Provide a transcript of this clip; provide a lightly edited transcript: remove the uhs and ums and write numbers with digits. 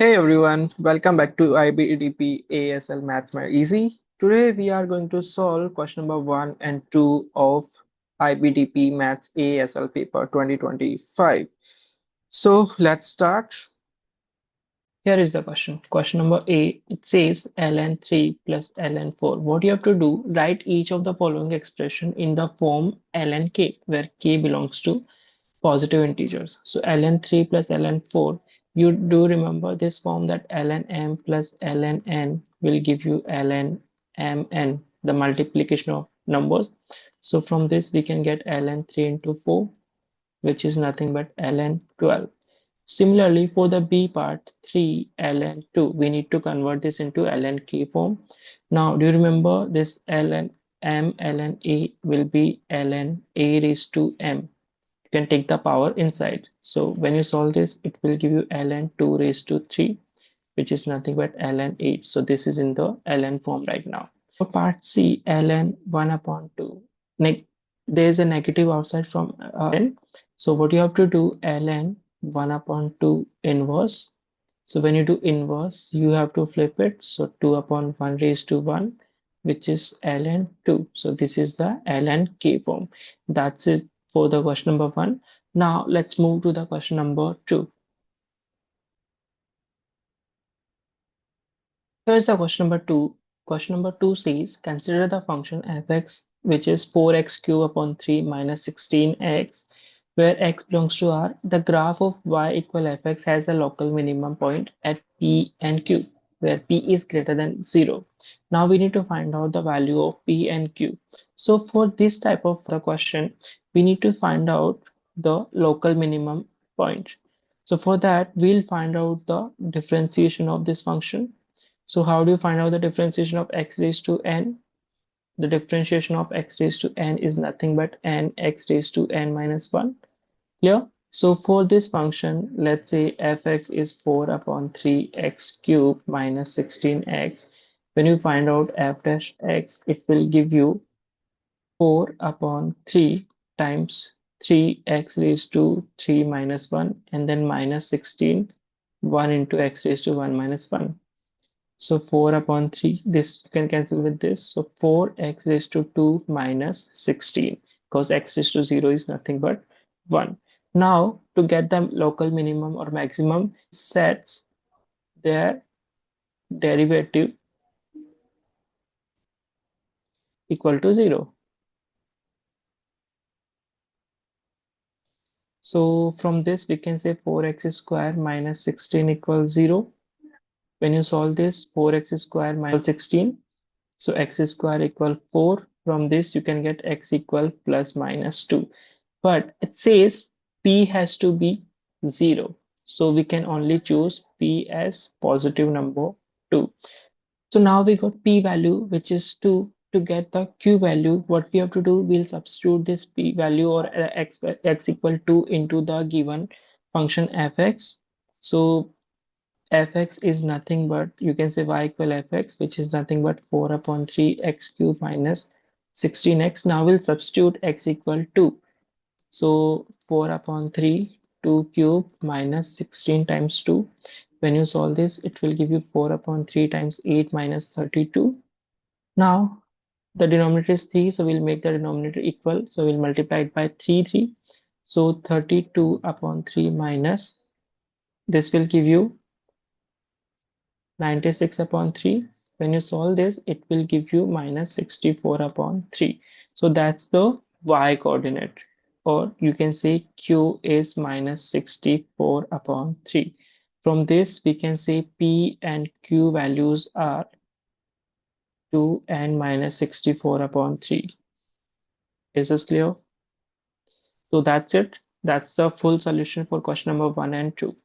Hey everyone, welcome back to IBDP ASL Maths Made Easy. Today we are going to solve question number 1 and 2 of IBDP Maths ASL paper 2025. So let's start. Here is the question. Question number A, it says ln3 plus ln4. What you have to do, write each of the following expression in the form ln k, where k belongs to positive integers. So ln3 plus ln4, you do remember this form that ln m plus ln n will give you ln mn, the multiplication of numbers. So from this we can get ln3 into 4, which is nothing but ln 12. Similarly, for the B part, 3 ln 2, we need to convert this into ln k form. Now, do you remember this ln m ln a will be ln a raised to m? You can take the power inside. So when you solve this, it will give you ln 2 raised to 3, which is nothing but ln 8. So this is in the ln form right now. For part C, ln 1 upon 2. There is a negative outside from n. So what you have to do, ln 1 upon 2 inverse. So when you do inverse, you have to flip it. So 2 upon 1 raised to 1, which is ln 2. So this is the ln k form. That's it for the question number 1. Now let's move to the question number 2. Here's the question number 2. Question number 2 says, consider the function fx, which is 4x cubed upon 3 minus 16x, where x belongs to R. The graph of y equal fx has a local minimum point at P and Q, where P is greater than 0. Now we need to find out the value of P and Q. So for this type of the question, we need to find out the local minimum point. So for that, we'll find out the differentiation of this function. So how do you find out the differentiation of x raised to n? The differentiation of x raised to n is nothing but n x raised to n minus 1. Clear? So for this function, let's say fx is 4 upon 3x cubed minus 16x. When you find out f dash x, it will give you 4 upon 3 times 3x raised to 3 minus 1 and then minus 16, 1 into x raised to 1 minus 1. So 4 upon 3, this you can cancel with this. So 4x raised to 2 minus 16, because x raised to 0 is nothing but 1. Now, to get the local minimum or maximum, sets their derivative equal to 0. So from this, we can say 4x square minus 16 equals 0. When you solve this, 4x square minus 16, so x square equal 4. From this, you can get x equal plus minus 2. But it says P has to be 0. So we can only choose P as positive number 2. So now we got P value, which is 2. To get the Q value, what we have to do, we'll substitute this P value or x equal 2 into the given function fx. So fx is nothing but, you can say y equal fx, which is nothing but 4 upon 3 x cube minus 16x. Now we'll substitute x equal 2. So 4 upon 3, 2 cube minus 16 times 2. When you solve this, it will give you 4 upon 3 times 8 minus 32. Now the denominator is 3, so we'll make the denominator equal. So we'll multiply it by 3. So 32 upon 3 minus, this will give you 96 upon 3. When you solve this, it will give you minus 64 upon 3. So that's the y coordinate, or you can say q is minus 64 upon 3. From this, we can say p and q values are 2 and minus 64 upon 3. Is this clear? So that's it. That's the full solution for question number 1 and 2.